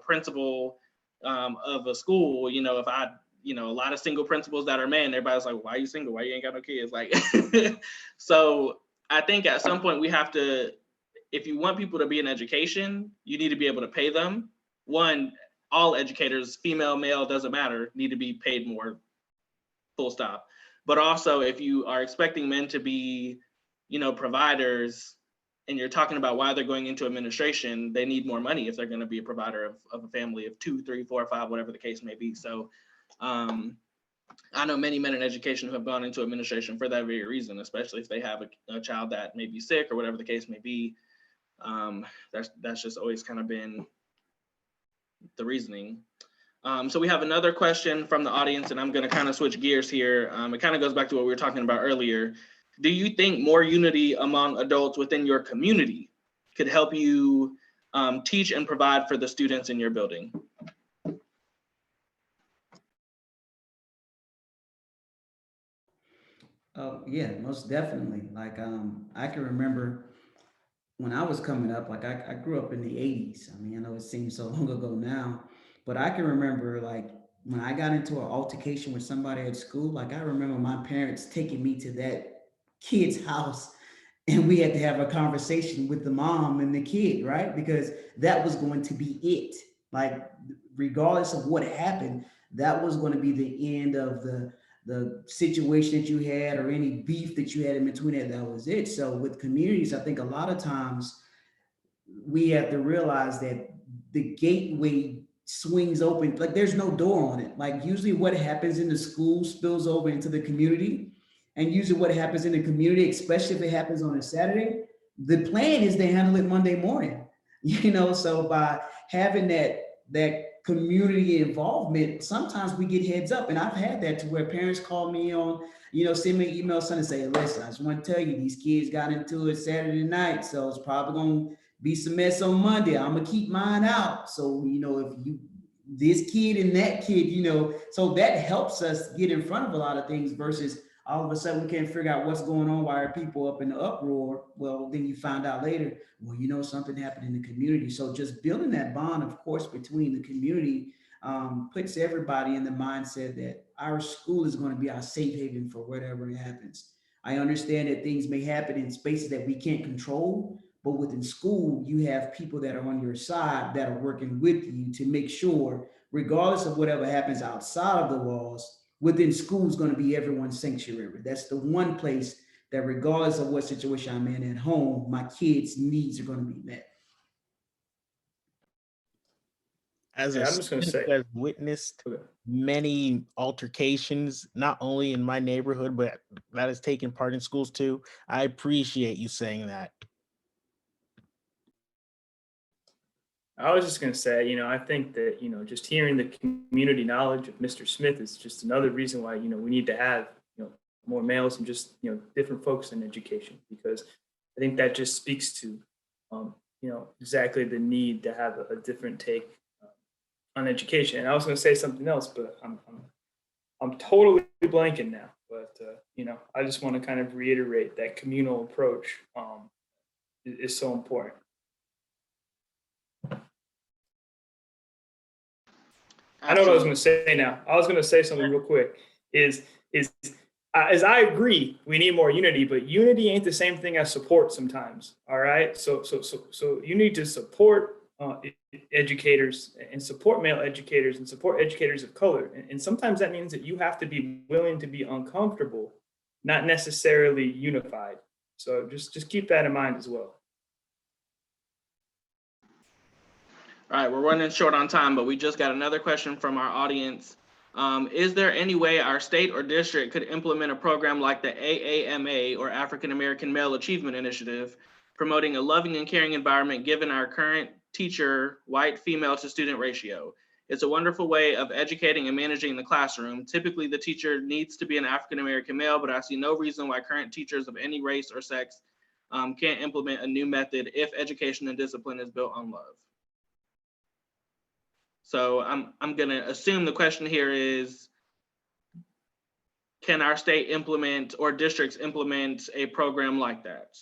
principal of a school, if I, a lot of single principals that are men, everybody's like, why are you single? Why you ain't got no kids? Like, so I think at some point we have to, if you want people to be in education, you need to be able to pay them, one, all educators, female, male, doesn't matter, need to be paid more, full stop. But also, if you are expecting men to be, providers, and you're talking about why they're going into administration, they need more money if they're going to be a provider of a family of 2, 3, 4, 5, whatever the case may be. So I know many men in education who have gone into administration for that very reason, especially if they have a child that may be sick or whatever the case may be. That's just always kind of been the reasoning. So we have another question from the audience, and I'm going to kind of switch gears here. It kind of goes back to what we were talking about earlier. Do you think more unity among adults within your community could help you teach and provide for the students in your building? Oh, yeah, most definitely. Like, I can remember when I was coming up, like I grew up in the 80s. I mean, I know it seems so long ago now, but I can remember like when I got into an altercation with somebody at school, like I remember my parents taking me to that kid's house and we had to have a conversation with the mom and the kid, right? Because that was going to be it. Like, regardless of what happened, that was going to be the end of the situation that you had or any beef that you had in between it. That was it. So with communities, I think a lot of times we have to realize that the gateway swings open, like there's no door on it. Like usually what happens in the school spills over into the community, and usually what happens in the community, especially if it happens on a Saturday, the plan is to handle it Monday morning. So by having that community involvement, sometimes we get heads up. And I've had that to where parents call me on, send me an email Sunday, say, listen, I just want to tell you, these kids got into it Saturday night, so it's probably going to be some mess on Monday. I'm gonna keep mine out. So, if you, this kid and that kid, so that helps us get in front of a lot of things versus all of a sudden we can't figure out what's going on. Why are people up in the uproar? Well, then you find out later, well, something happened in the community. So just building that bond, of course, between the community puts everybody in the mindset that our school is going to be our safe haven for whatever happens. I understand that things may happen in spaces that we can't control, but within school, you have people that are on your side that are working with you to make sure, regardless of whatever happens outside of the walls, within school is going to be everyone's sanctuary. That's the one place that regardless of what situation I'm in at home, my kids' needs are going to be met. As Yeah, a I'm just going to student say, who has witnessed many altercations, not only in my neighborhood, but that has taken part in schools too, I appreciate you saying that. I was just going to say, I think that, just hearing the community knowledge of Mr. Smith is just another reason why, we need to have, more males and just, different folks in education, because I think that just speaks to, exactly the need to have a different take on education. And I was going to say something else, but I'm totally blanking now. But, I just want to kind of reiterate that communal approach is so important. I know what I was going to say now. I was going to say something real quick. As I agree, we need more unity, but unity ain't the same thing as support sometimes. All right. So you need to support educators and support male educators and support educators of color. And sometimes that means that you have to be willing to be uncomfortable, not necessarily unified. So just keep that in mind as well. All right, we're running short on time, but we just got another question from our audience. Is there any way our state or district could implement a program like the AAMA, or African American Male Achievement Initiative, promoting a loving and caring environment given our current teacher white female to student ratio? It's a wonderful way of educating and managing the classroom. Typically, the teacher needs to be an African American male, but I see no reason why current teachers of any race or sex can't implement a new method if education and discipline is built on love. So I'm going to assume the question here is, can our state implement or districts implement a program like that?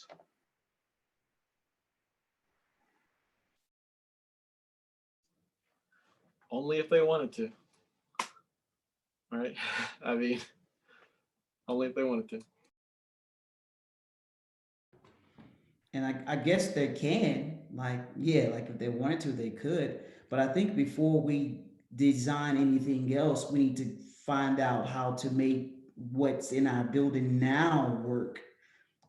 Only if they wanted to. All right. I mean, only if they wanted to. And I guess they can, like if they wanted to, they could. But I think before we design anything else, we need to find out how to make what's in our building now work.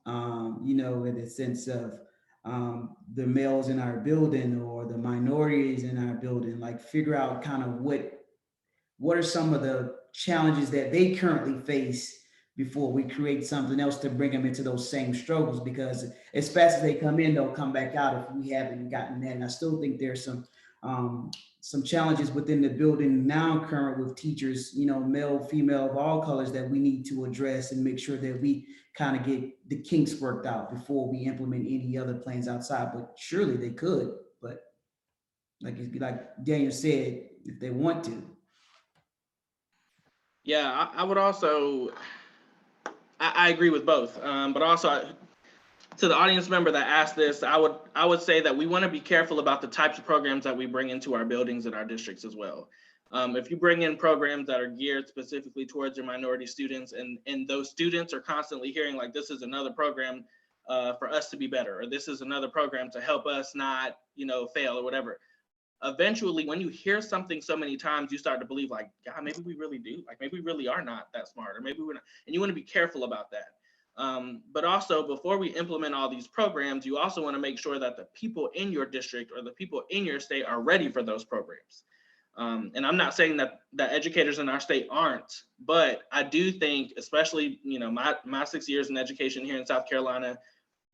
In the sense of the males in our building or the minorities in our building, like figure out kind of what are some of the challenges that they currently face before we create something else to bring them into those same struggles, because as fast as they come in, they'll come back out if we haven't gotten that. And I still think there's some challenges within the building now current with teachers, male, female, of all colors, that we need to address and make sure that we kind of get the kinks worked out before we implement any other plans outside. But surely they could, but like Daniel said, if they want to. Yeah, I would also, I agree with both, but also to the audience member that asked this, I would say that we want to be careful about the types of programs that we bring into our buildings and our districts as well. If you bring in programs that are geared specifically towards your minority students, and those students are constantly hearing like, this is another program for us to be better, or this is another program to help us not, fail or whatever. Eventually, when you hear something so many times, you start to believe like, God, maybe we really do. Like, maybe we really are not that smart, or maybe we're not. And you want to be careful about that. But also, before we implement all these programs, you also want to make sure that the people in your district or the people in your state are ready for those programs. And I'm not saying that educators in our state aren't, but I do think, especially, my 6 years in education here in South Carolina,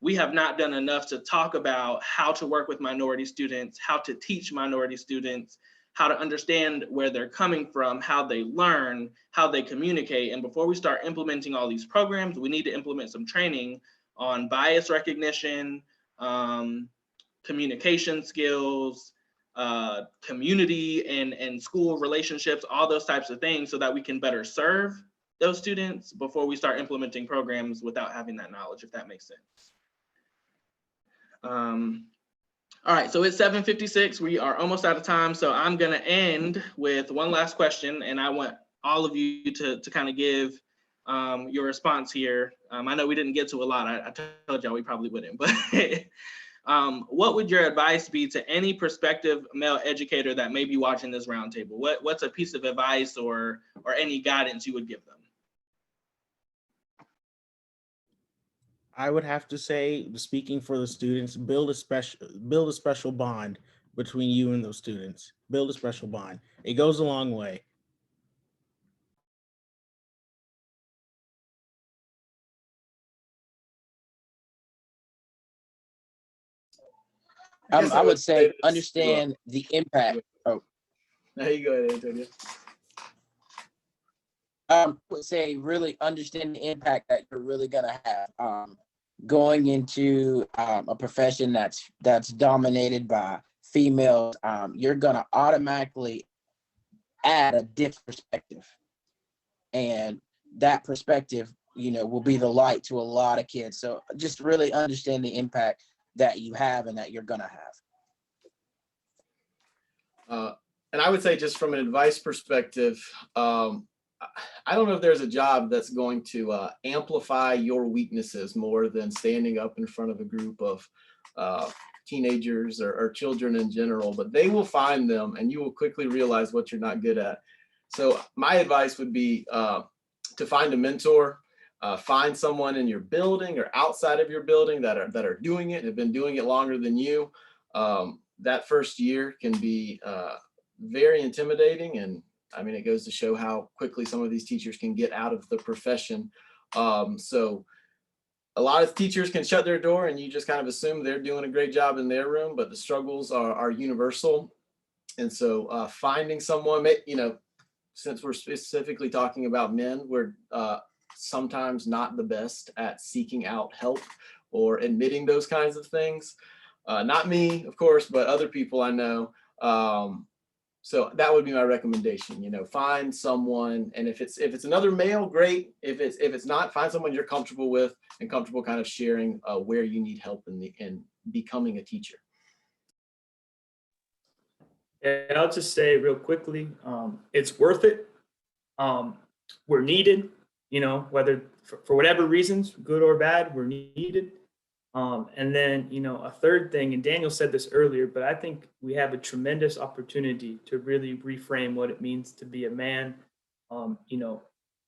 we have not done enough to talk about how to work with minority students, how to teach minority students, how to understand where they're coming from, how they learn, how they communicate. And before we start implementing all these programs, we need to implement some training on bias recognition, communication skills, community and school relationships, all those types of things, so that we can better serve those students before we start implementing programs without having that knowledge, if that makes sense. All right, so it's 7:56. We are almost out of time. So I'm going to end with one last question, and I want all of you to kind of give your response here. I know we didn't get to a lot. I told y'all we probably wouldn't, but what would your advice be to any prospective male educator that may be watching this roundtable? What's a piece of advice or any guidance you would give them? I would have to say, speaking for the students, build a special bond between you and those students. Build a special bond. It goes a long way. I would say understand the impact. Oh, There you go, Antonio. I would say really understand the impact that you're really gonna have. Going into a profession that's dominated by females, you're gonna automatically add a different perspective, and that perspective, will be the light to a lot of kids. So just really understand the impact that you have and that you're gonna have. And I would say, just from an advice perspective, I don't know if there's a job that's going to amplify your weaknesses more than standing up in front of a group of teenagers or children in general, but they will find them and you will quickly realize what you're not good at. So my advice would be to find a mentor, find someone in your building or outside of your building that are doing it, have been doing it longer than you. That first year can be very intimidating, and I mean, it goes to show how quickly some of these teachers can get out of the profession. So a lot of teachers can shut their door and you just kind of assume they're doing a great job in their room, but the struggles are universal. And so finding someone, since we're specifically talking about men, we're sometimes not the best at seeking out help or admitting those kinds of things. Not me, of course, but other people I know. So that would be my recommendation. Find someone, and if it's another male, great. If it's not, find someone you're comfortable with and comfortable kind of sharing where you need help in becoming a teacher. And I'll just say real quickly, it's worth it. We're needed, whether for whatever reasons, good or bad, we're needed. And then, you know, a third thing, and Daniel said this earlier, but I think we have a tremendous opportunity to really reframe what it means to be a man, you know,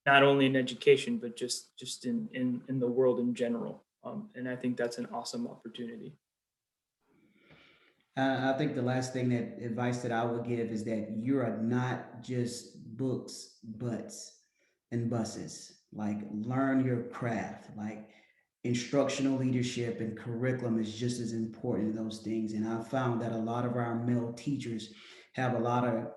not only in education, but just in the world in general. And I think that's an awesome opportunity. I think the last thing that advice that I would give is that you are not just books, butts, and buses. Like learn your craft. Like instructional leadership and curriculum is just as important as those things. And I found that a lot of our male teachers have a lot of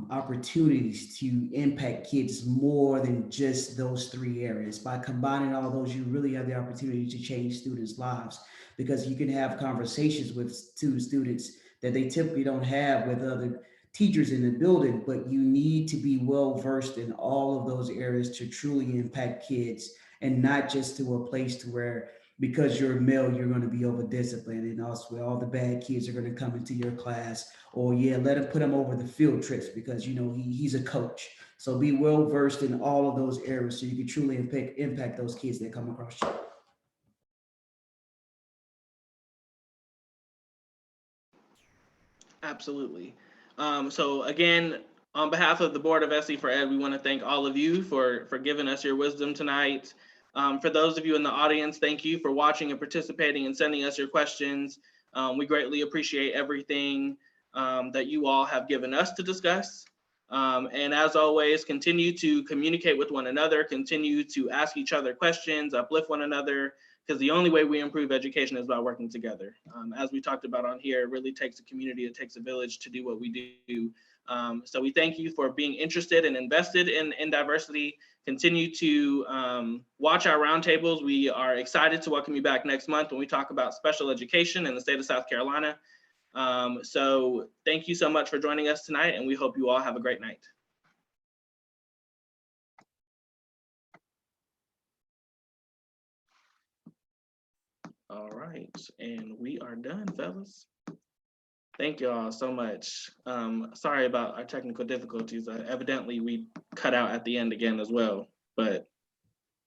opportunities to impact kids more than just those three areas. By combining all those, you really have the opportunity to change students' lives because you can have conversations with students that they typically don't have with other teachers in the building, but you need to be well versed in all of those areas to truly impact kids and not just to a place to where because you're male, you're going to be over disciplined and also where all the bad kids are going to come into your class or yeah, let him put him over the field trips because you know he's a coach. So be well versed in all of those areas so you can truly impact those kids that come across you. Absolutely. So again, on behalf of the Board of SE for Ed, we want to thank all of you for giving us your wisdom tonight. For those of you in the audience, thank you for watching and participating and sending us your questions. We greatly appreciate everything that you all have given us to discuss. And as always, continue to communicate with one another, continue to ask each other questions, uplift one another, because the only way we improve education is by working together. As we talked about on here, it really takes a community, it takes a village to do what we do. So we thank you for being interested and invested in diversity. Continue to watch our roundtables. We are excited to welcome you back next month when we talk about special education in the state of South Carolina. So thank you so much for joining us tonight, and we hope you all have a great night. All right, and we are done, fellas. Thank you all so much. Sorry about our technical difficulties. Evidently, we cut out at the end again as well, but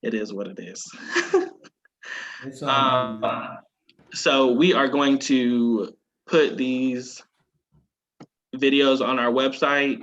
it is what it is. It's all So we are going to put these videos on our website